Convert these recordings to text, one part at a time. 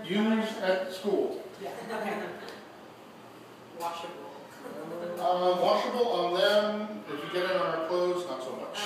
use at school. Yeah. Okay. Washable. Washable on them. If you get it on our clothes, not so much.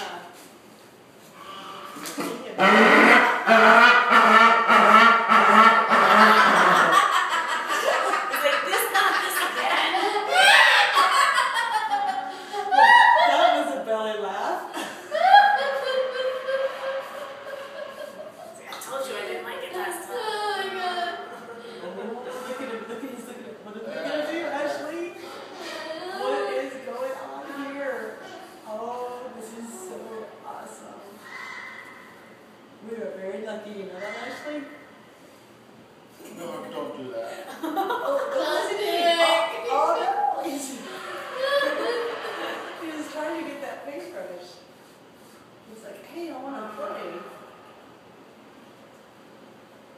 We were very lucky, you know that, Ashley? No, don't do that. Oh no! He was trying to get that paintbrush. He's like, hey, I want to play.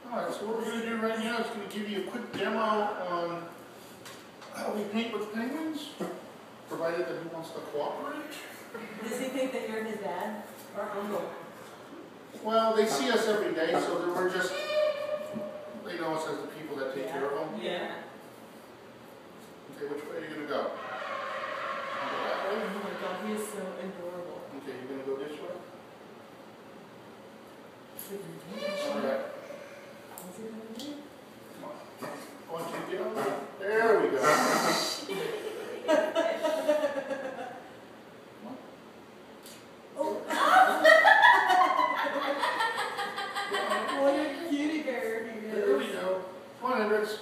Alright, so what we're going to do right now is going to give you a quick demo on how we paint with penguins, provided that he wants to cooperate. Does he think that you're his dad or uncle? Well, they see us every day, so that we're just, they know us as the people that take care of them. Yeah. Okay, which way are you going to go? Oh my God, he is so adorable. Okay, you're going to go this way? Alright. Come on. I want you to get on there. There we go. What a cutie bear he is. There we go. Come on, Hendricks.